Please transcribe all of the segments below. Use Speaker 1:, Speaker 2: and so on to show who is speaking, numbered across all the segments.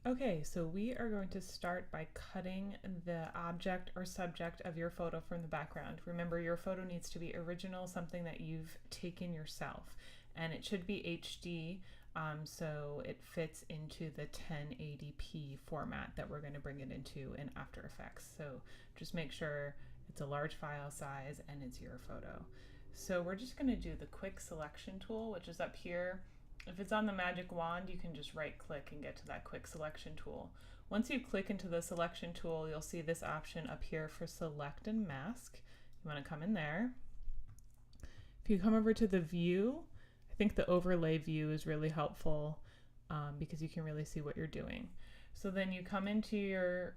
Speaker 1: Okay, so we are going to start by cutting the object or subject of your photo from the background. Remember, your photo needs to be original, something that you've taken yourself, and it should be HD, so it fits into the 1080p format that we're going to bring it into in After Effects. So just make sure it's a large file size and it's your photo. So we're just going to do the quick selection tool, which is up here. If it's on the magic wand, you can just right click and get to that quick selection tool. Once you click into the selection tool, you'll see this option up here for select and mask. You want to come in there. If you come over to the view, I think the overlay view is really helpful because you can really see what you're doing. So then you come into your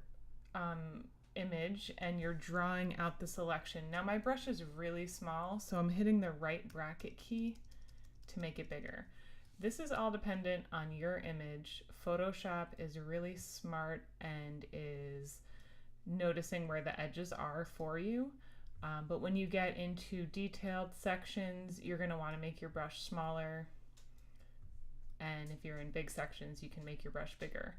Speaker 1: image and you're drawing out the selection. Now my brush is really small, so I'm hitting the right bracket key to make it bigger. This is all dependent on your image. Photoshop is really smart and is noticing where the edges are for you. But when you get into detailed sections, you're going to want to make your brush smaller. And if you're in big sections, you can make your brush bigger.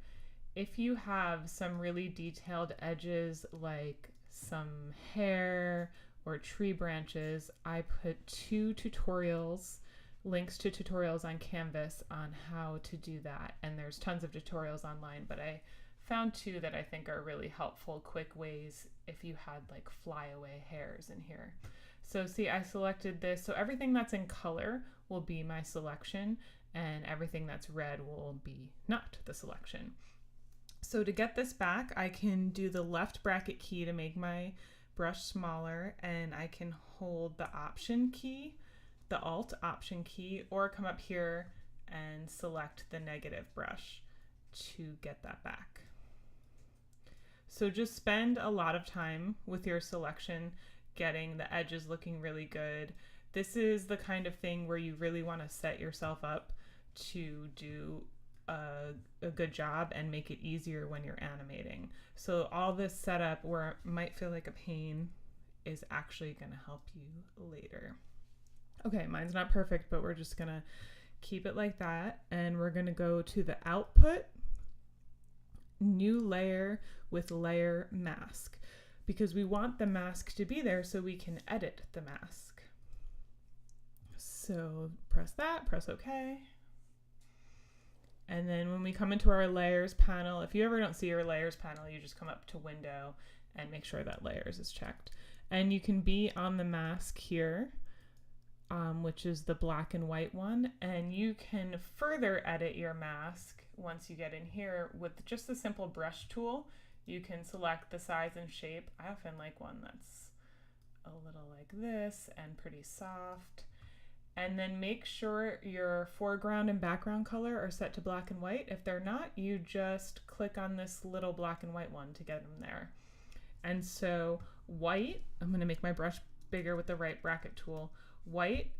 Speaker 1: If you have some really detailed edges like some hair or tree branches, I put two tutorials, links to tutorials on Canvas on how to do that. And there's tons of tutorials online, but I found two that I think are really helpful, quick ways if you had like flyaway hairs in here. So see, I selected this. So everything that's in color will be my selection and everything that's red will be not the selection. So to get this back, I can do the left bracket key to make my brush smaller, and I can hold the Option key, the Alt Option key, or come up here and select the negative brush to get that back. So just spend a lot of time with your selection, getting the edges looking really good. This is the kind of thing where you really want to set yourself up to do a good job and make it easier when you're animating. So all this setup where it might feel like a pain is actually going to help you later. Okay, mine's not perfect, but we're just gonna keep it like that. And we're gonna go to the output, new layer with layer mask, because we want the mask to be there so we can edit the mask. So press that, press OK. And then when we come into our layers panel, if you ever don't see your layers panel, you just come up to window and make sure that layers is checked. And you can be on the mask here, which is the black and white one, and you can further edit your mask once you get in here with just the simple brush tool. You can select the size and shape. I often like one that's a little like this and pretty soft. And then make sure your foreground and background color are set to black and white. If they're not, you just click on this little black and white one to get them there. And so white, I'm going to make my brush bigger with the right bracket tool. White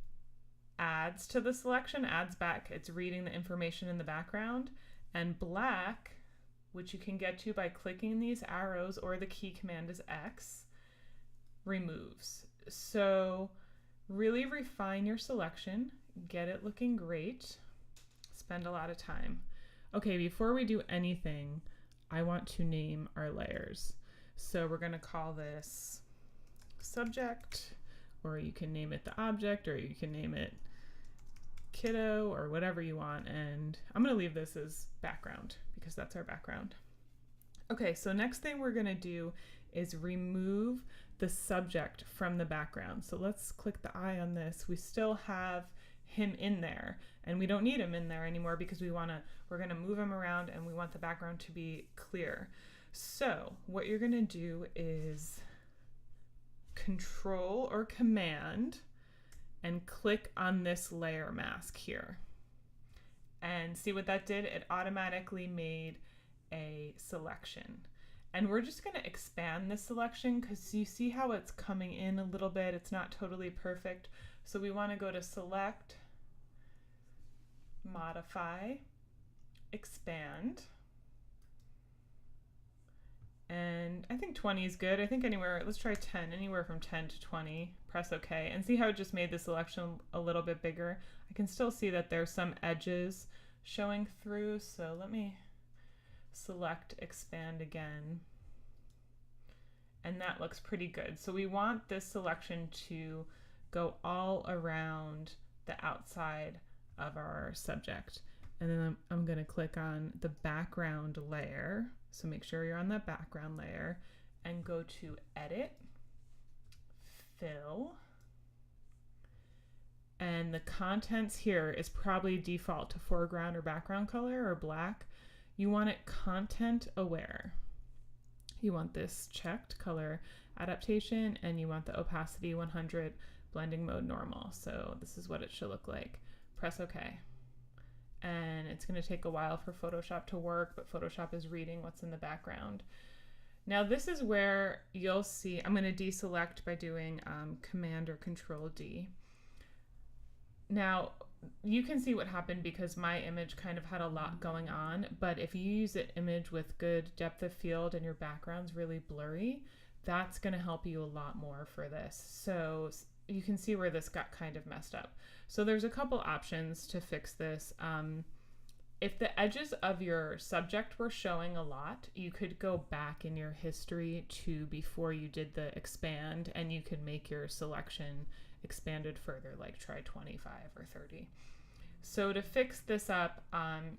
Speaker 1: adds to the selection, adds back, it's reading the information in the background. And black, which you can get to by clicking these arrows, or the key command is X, removes. So really refine your selection, get it looking great, spend a lot of time. Okay, before we do anything, I want to name our layers. So we're going to call this subject, or you can name it the object, or you can name it kiddo, or whatever you want. And I'm going to leave this as background because that's our background. Okay, so next thing we're going to do is remove the subject from the background. So let's click the eye on this. We still have him in there, and we don't need him in there anymore because we're going to move him around and we want the background to be clear. So what you're going to do is Control or Command and click on this layer mask here. And see what that did? It automatically made a selection. And we're just going to expand this selection because you see how it's coming in a little bit. It's not totally perfect. So we want to go to Select, Modify, Expand. And I think 20 is good. I think anywhere, let's try 10, anywhere from 10 to 20. Press OK. And see how it just made the selection a little bit bigger? I can still see that there's some edges showing through. So let me select expand again, and that looks pretty good. So we want this selection to go all around the outside of our subject. And then I'm going to click on the background layer. So make sure you're on that background layer and go to Edit, Fill. And the contents here is probably default to foreground or background color or black. You want it content aware. You want this checked, color adaptation, and you want the opacity 100, blending mode normal. So this is what it should look like. Press OK. And it's going to take a while for Photoshop to work, but Photoshop is reading what's in the background. Now this is where you'll see, I'm going to deselect by doing Command or Control D. Now you can see what happened because my image kind of had a lot going on, but if you use an image with good depth of field and your background's really blurry, that's going to help you a lot more for this. So you can see where this got kind of messed up. So there's a couple options to fix this. If the edges of your subject were showing a lot, you could go back in your history to before you did the expand, and you could make your selection expanded further, like try 25 or 30. So to fix this up,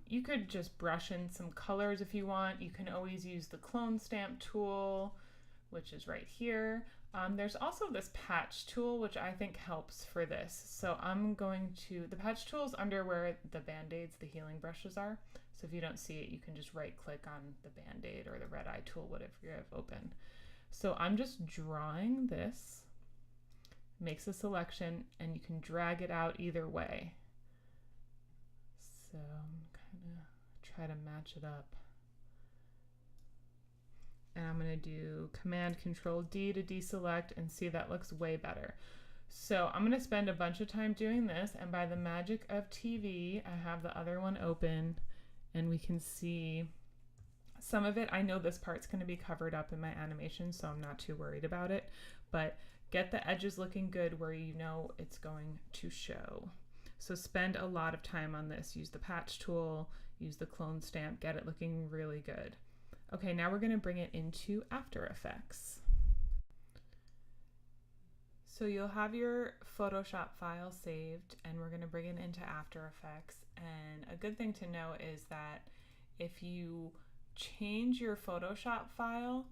Speaker 1: you could just brush in some colors if you want. You can always use the clone stamp tool, which is right here. There's also this patch tool, which I think helps for this. So I'm going to, the patch tool is under where the band-aids, the healing brushes are. So if you don't see it, you can just right click on the band-aid or the red eye tool, whatever you have open. So I'm just drawing this, makes a selection, and you can drag it out either way. So I'm gonna try to match it up. And I'm going to do Command Control D to deselect, and see that looks way better. So I'm going to spend a bunch of time doing this, and by the magic of TV, I have the other one open, and we can see some of it. I know this part's going to be covered up in my animation, so I'm not too worried about it, but get the edges looking good where you know it's going to show. So spend a lot of time on this. Use the patch tool, use the clone stamp, get it looking really good. Okay, now we're going to bring it into After Effects. So you'll have your Photoshop file saved, and we're going to bring it into After Effects. And a good thing to know is that if you change your Photoshop file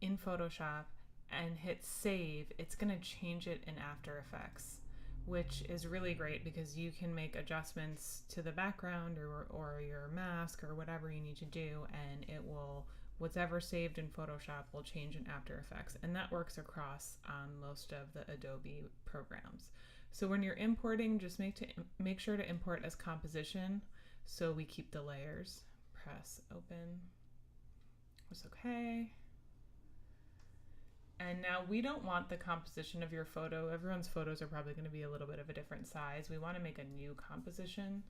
Speaker 1: in Photoshop and hit save, it's going to change it in After Effects, which is really great because you can make adjustments to the background or your mask or whatever you need to do, and it will, whatever saved in Photoshop will change in After Effects, and that works across most of the Adobe programs. So when you're importing, just make sure to import as composition so we keep the layers. Press open, press OK. And now we don't want the composition of your photo. Everyone's photos are probably going to be a little bit of a different size. We want to make a new composition,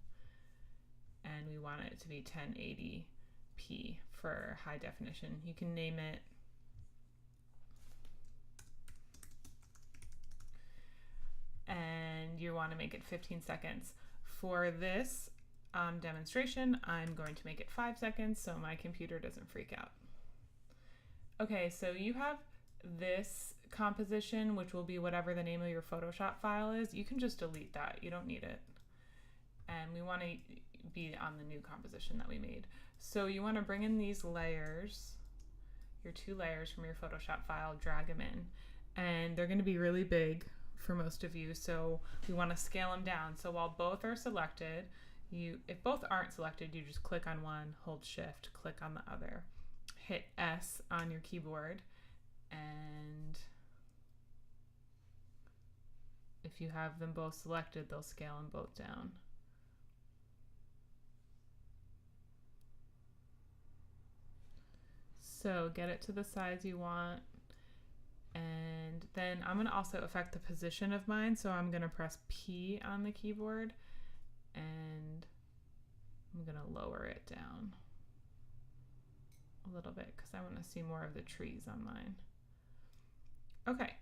Speaker 1: and we want it to be 1080p for high definition. You can name it and you want to make it 15 seconds. For this demonstration, I'm going to make it 5 seconds so my computer doesn't freak out. Okay, so you have this composition, which will be whatever the name of your Photoshop file is. You can just delete that. You don't need it. And we want to be on the new composition that we made. So you want to bring in these layers, your 2 layers from your Photoshop file, drag them in. And they're going to be really big for most of you, so we want to scale them down. So while both are selected, if both aren't selected, you just click on one, hold Shift, click on the other. Hit S on your keyboard, and if you have them both selected, they'll scale them both down. So get it to the size you want, and then I'm going to also affect the position of mine, so I'm going to press P on the keyboard, and I'm going to lower it down a little bit because I want to see more of the trees on mine. Okay,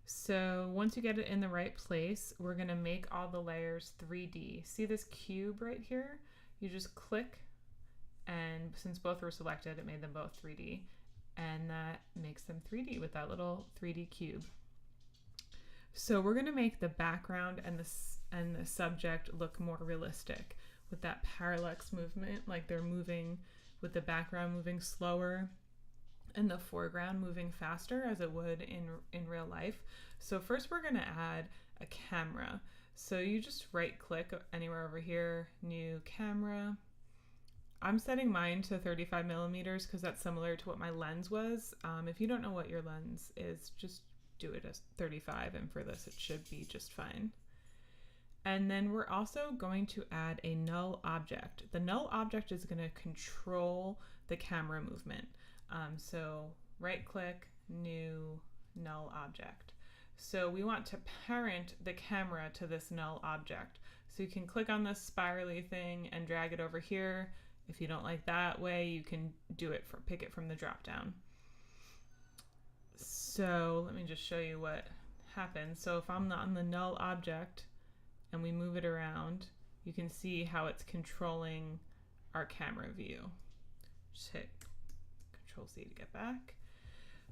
Speaker 1: so once you get it in the right place, we're going to make all the layers 3D. See this cube right here? You just click, and since both were selected, it made them both 3D, and that makes them 3D with that little 3D cube. So we're going to make the background and the subject look more realistic with that parallax movement, like they're moving with the background moving slower and the foreground moving faster as it would in real life. So first we're going to add a camera. So you just right click anywhere over here, new camera. I'm setting mine to 35 millimeters because that's similar to what my lens was. If you don't know what your lens is, just do it as 35, and for this it should be just fine. And then we're also going to add a null object. The null object is going to control the camera movement. So right click, new null object. So we want to parent the camera to this null object. So you can click on this spirally thing and drag it over here. If you don't like that way, you can do it pick it from the drop down. So let me just show you what happens. So if I'm on the null object and we move it around, you can see how it's controlling our camera view. Just hit Control C to get back.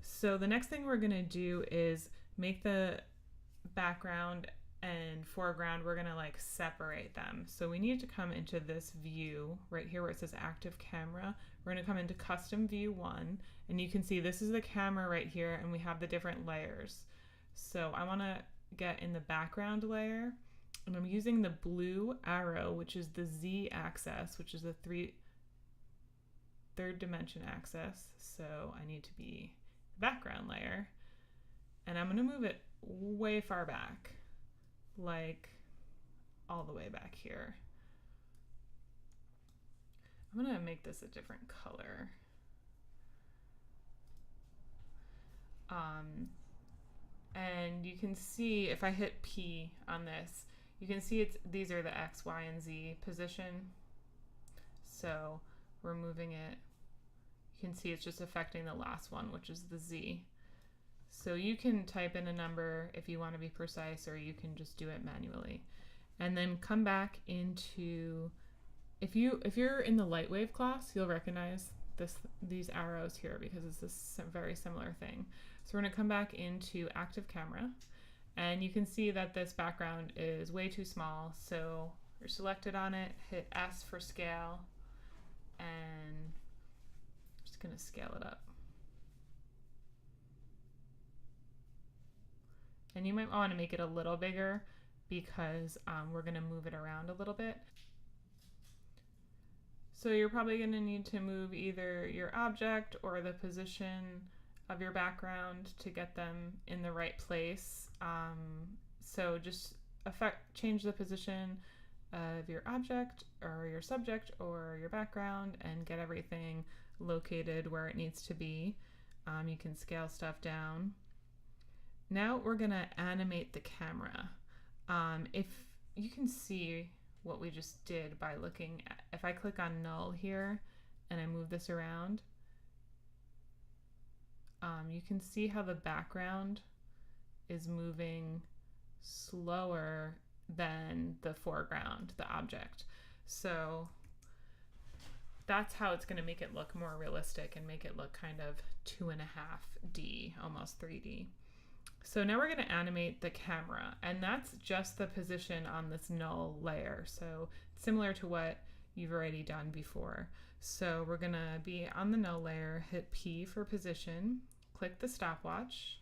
Speaker 1: So the next thing we're going to do is make the background and foreground, we're going to like separate them. So we need to come into this view right here where it says active camera. We're going to come into custom view 1, and you can see this is the camera right here, and we have the different layers. So I want to get in the background layer, and I'm using the blue arrow, which is the Z axis, which is the third dimension axis. So I need to be the background layer, and I'm going to move it way far back, like all the way back here. I'm going to make this a different color. And you can see if I hit P on this, you can see these are the X, Y, and Z position. So we're moving it. You can see it's just affecting the last one, which is the Z. So you can type in a number if you want to be precise, or you can just do it manually. And then come back into, if you're in the light wave class, you'll recognize these arrows here because it's this very similar thing. So we're going to come back into active camera, and you can see that this background is way too small. So you're selected on it, hit S for scale, and I'm just going to scale it up. And you might want to make it a little bigger because we're going to move it around a little bit. So you're probably going to need to move either your object or the position of your background to get them in the right place. So just change the position of your object or your subject or your background and get everything located where it needs to be. You can scale stuff down. Now we're going to animate the camera. If you can see what we just did by looking at, if I click on null here and I move this around, you can see how the background is moving slower than the foreground, the object. So that's how it's going to make it look more realistic and make it look kind of 2.5D, almost 3D. So now we're going to animate the camera, and that's just the position on this null layer. So similar to what you've already done before. So we're going to be on the null layer, hit P for position, click the stopwatch,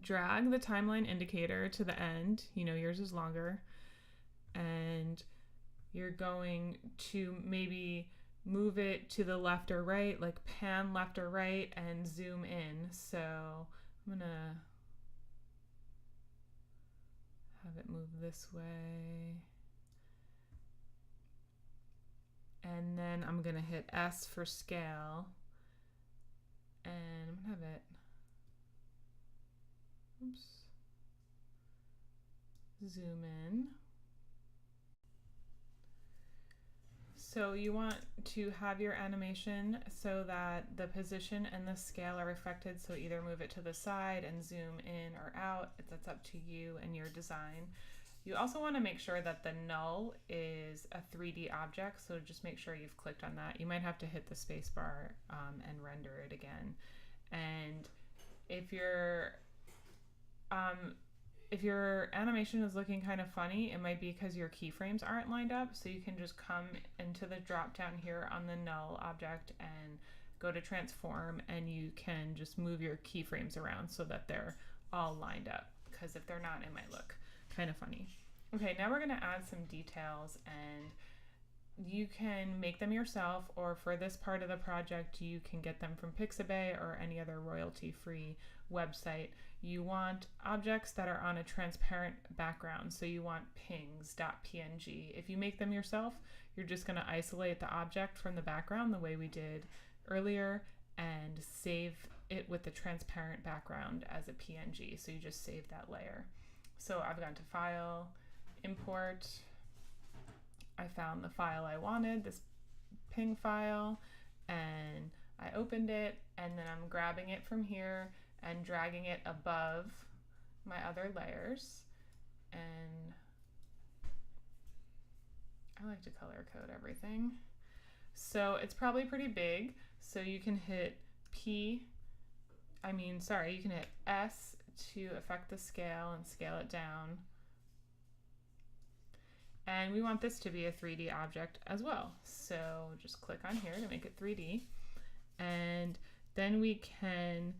Speaker 1: drag the timeline indicator to the end. You know, yours is longer, and you're going to maybe move it to the left or right, like pan left or right and zoom in. So I'm going to have it move this way. And then I'm going to hit S for scale. And I'm going to have it, zoom in. So you want to have your animation so that the position and the scale are affected. So either move it to the side and zoom in or out. That's up to you and your design. You also want to make sure that the null is a 3D object, so just make sure you've clicked on that. You might have to hit the spacebar and render it again. And if your animation is looking kind of funny, it might be because your keyframes aren't lined up, so you can just come into the drop down here on the null object and go to transform, and you can just move your keyframes around so that they're all lined up, because if they're not, it might look kind of funny. Okay, now we're going to add some details, and you can make them yourself, or for this part of the project you can get them from Pixabay or any other royalty-free website. You want objects that are on a transparent background, so you want pings.png. If you make them yourself, you're just going to isolate the object from the background the way we did earlier and save it with the transparent background as a PNG. So you just save that layer. So I've gone to File, Import. I found the file I wanted, this ping file, and I opened it, and then I'm grabbing it from here and dragging it above my other layers. And I like to color code everything. So it's probably pretty big, so you can hit you can hit S to affect the scale and scale it down. And we want this to be a 3D object as well. So just click on here to make it 3D. And then we can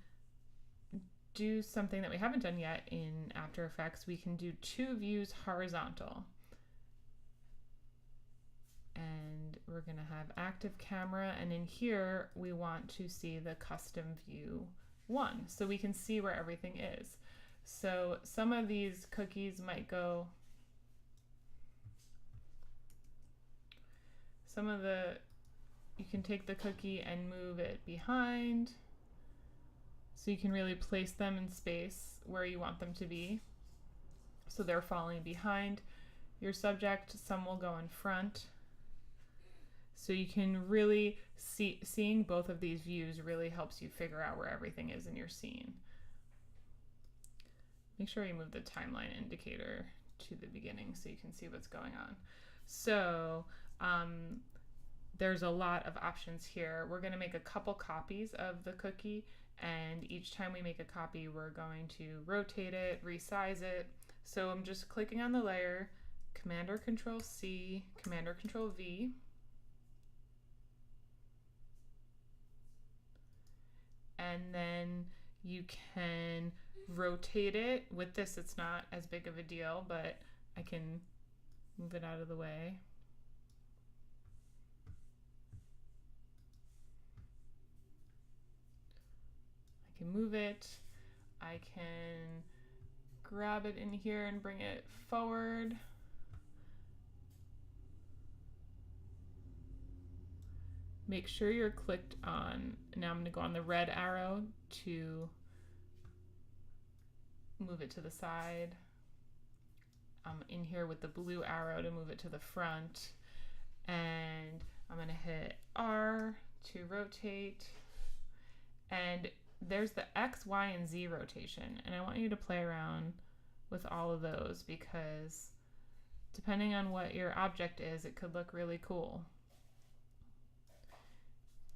Speaker 1: do something that we haven't done yet in After Effects. We can do 2 views horizontal. And we're going to have active camera, and in here we want to see the custom view 1, so we can see where everything is. So some of these cookies might go, you can take the cookie and move it behind, so you can really place them in space where you want them to be, so they're falling behind your subject. Some will go in front. So you can really seeing both of these views really helps you figure out where everything is in your scene. Make sure you move the timeline indicator to the beginning so you can see what's going on. So there's a lot of options here. We're going to make a couple copies of the cookie, and each time we make a copy we're going to rotate it, resize it. So I'm just clicking on the layer, Command or Control C, Command or Control V. And then you can rotate it. With this, it's not as big of a deal, but I can move it out of the way. I can move it. I can grab it in here and bring it forward. Make sure you're clicked on, now I'm going to go on the red arrow to move it to the side. I'm in here with the blue arrow to move it to the front. And I'm going to hit R to rotate. And there's the X, Y, and Z rotation. And I want you to play around with all of those, because depending on what your object is, it could look really cool.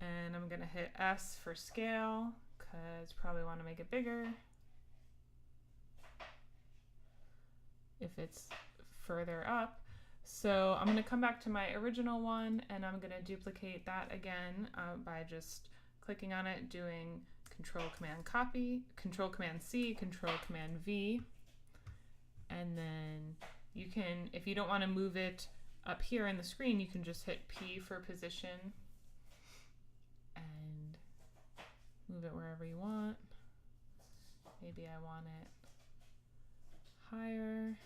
Speaker 1: And I'm going to hit S for scale, because probably want to make it bigger if it's further up. So I'm going to come back to my original one, and I'm going to duplicate that again by just clicking on it, doing Control Command Copy, Control Command C, Control Command V. And then you can, if you don't want to move it up here in the screen, you can just hit P for position and move it wherever you want. Maybe I want it higher.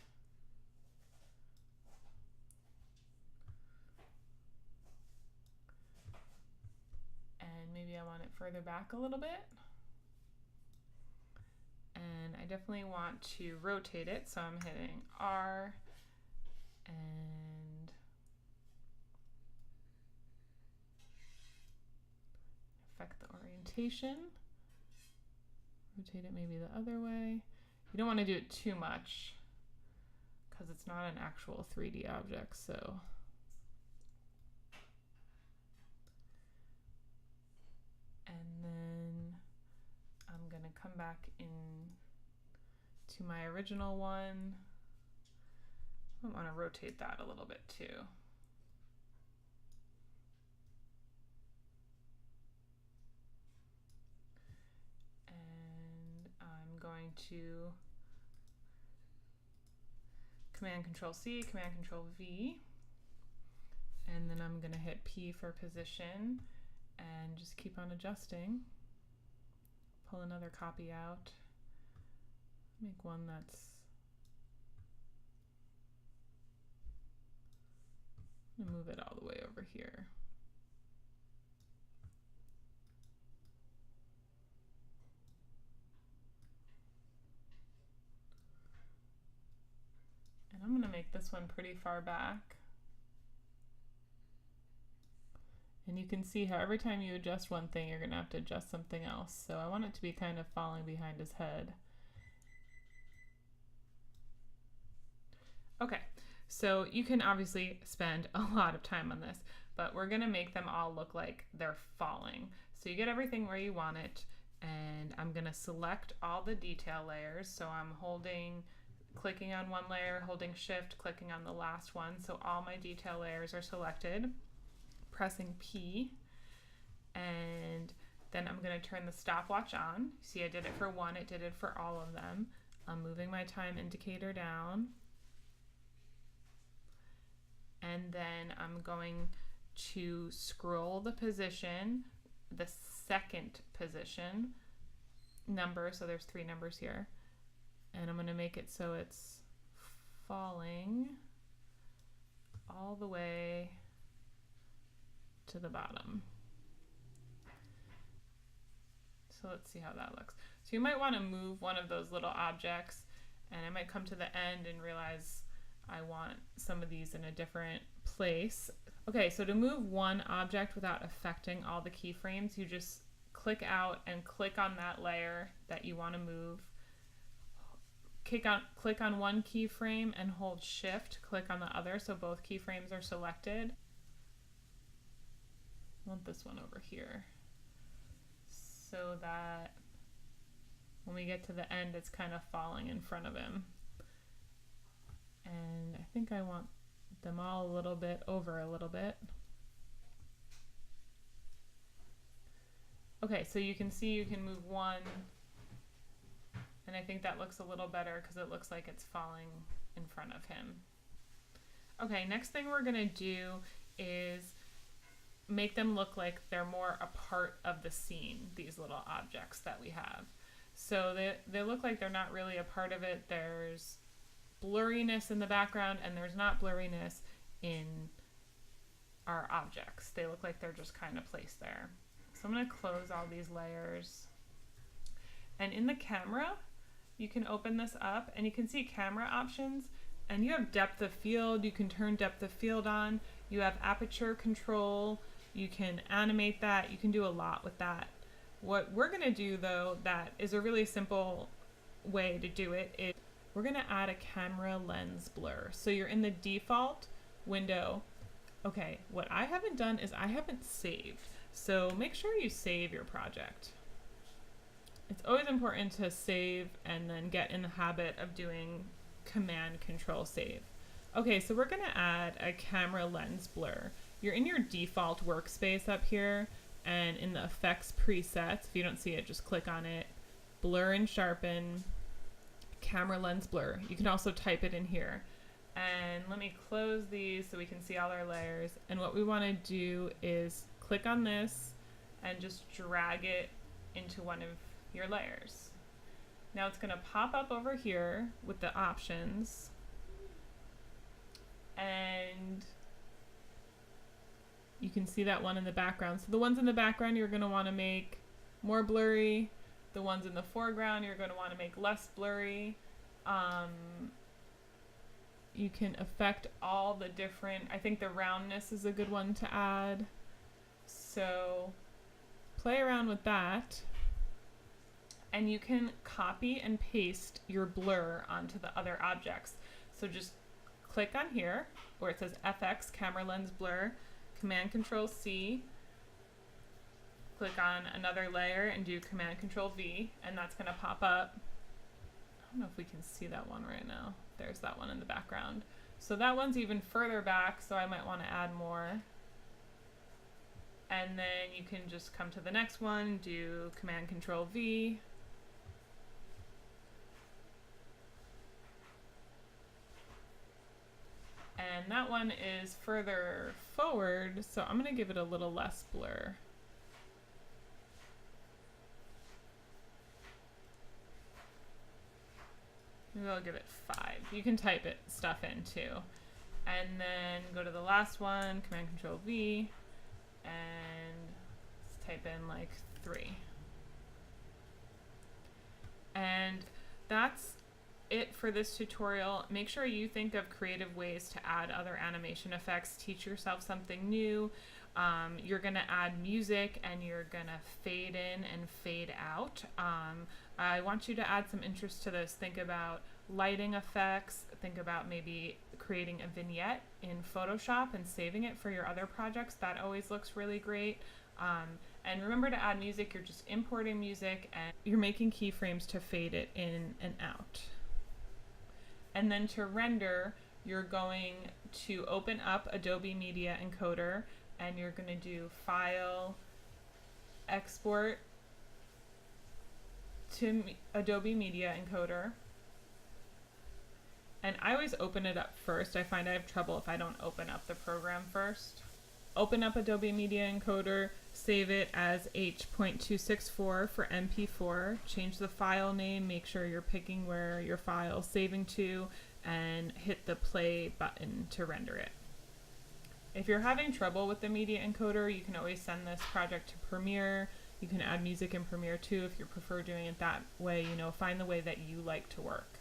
Speaker 1: And maybe I want it further back a little bit. And I definitely want to rotate it, so I'm hitting R and affect the orientation. Rotate it maybe the other way. You don't want to do it too much, because it's not an actual 3D object, so. And then I'm gonna come back in to my original one. I want to rotate that a little bit too. And I'm going to Command Control C, Command Control V, and then I'm going to hit P for position and just keep on adjusting. Pull another copy out. Make one that's move it all the way over here. And I'm going to make this one pretty far back. And you can see how every time you adjust one thing, you're going to have to adjust something else. So I want it to be kind of falling behind his head. Okay, so you can obviously spend a lot of time on this, but we're going to make them all look like they're falling. So you get everything where you want it, and I'm going to select all the detail layers. So I'm clicking on one layer, holding Shift, clicking on the last one. So all my detail layers are selected. Pressing P, and then I'm going to turn the stopwatch on. See, I did it for one, it did it for all of them. I'm moving my time indicator down, and then I'm going to scroll the position, the second position number, so there's 3 numbers here, and I'm going to make it so it's falling all the way to the bottom. So let's see how that looks. So you might want to move one of those little objects, and I might come to the end and realize I want some of these in a different place. Okay, so to move one object without affecting all the keyframes, you just click out and click on that layer that you want to move. Click on one keyframe and hold Shift, click on the other so both keyframes are selected. I want this one over here so that when we get to the end, it's kind of falling in front of him. And I think I want them all a little bit over a little bit. Okay, so you can see you can move one, and I think that looks a little better because it looks like it's falling in front of him. Okay, next thing we're gonna do is make them look like they're more a part of the scene, these little objects that we have. So they look like they're not really a part of it. There's blurriness in the background, and there's not blurriness in our objects. They look like they're just kind of placed there. So I'm going to close all these layers. And in the camera, you can open this up, and you can see camera options, and you have depth of field. You can turn depth of field on. You have aperture control. You can animate that. You can do a lot with that. What we're going to do, though, that is a really simple way to do it, is we're going to add a camera lens blur. So you're in the default window. Okay, what I haven't done is I haven't saved. So make sure you save your project. It's always important to save and then get in the habit of doing Command Control Save. Okay, so we're going to add a camera lens blur. You're in your default workspace up here, and in the effects presets, if you don't see it, just click on it, blur and sharpen, camera lens blur. You can also type it in here. And let me close these so we can see all our layers. And what we want to do is click on this and just drag it into one of your layers. Now it's going to pop up over here with the options, and you can see that one in the background. So the ones in the background you're going to want to make more blurry. The ones in the foreground you're going to want to make less blurry. You can affect all the different, I think the roundness is a good one to add. So play around with that. And you can copy and paste your blur onto the other objects. So just click on here where it says FX, camera lens blur, Command Control C, click on another layer and do Command Control V, and that's going to pop up. I don't know if we can see that one right now. There's that one in the background. So that one's even further back, so I might want to add more. And then you can just come to the next one, do Command Control V. And that one is further forward, so I'm going to give it a little less blur. Maybe I'll give it 5. You can type it stuff in too. And then go to the last one, Command Control V, and let's type in like 3. And that's it for this tutorial. Make sure you think of creative ways to add other animation effects. Teach yourself something new. You're going to add music and you're going to fade in and fade out. I want you to add some interest to this. Think about lighting effects. Think about maybe creating a vignette in Photoshop and saving it for your other projects. That always looks really great. And remember to add music. You're just importing music and you're making keyframes to fade it in and out. And then to render, you're going to open up Adobe Media Encoder and you're going to do File, Export to Adobe Media Encoder. And I always open it up first. I find I have trouble if I don't open up the program first. Open up Adobe Media Encoder, save it as H.264 for MP4, change the file name, make sure you're picking where your file's saving to, and hit the play button to render it. If you're having trouble with the Media Encoder, you can always send this project to Premiere. You can add music in Premiere too if you prefer doing it that way. You know, find the way that you like to work.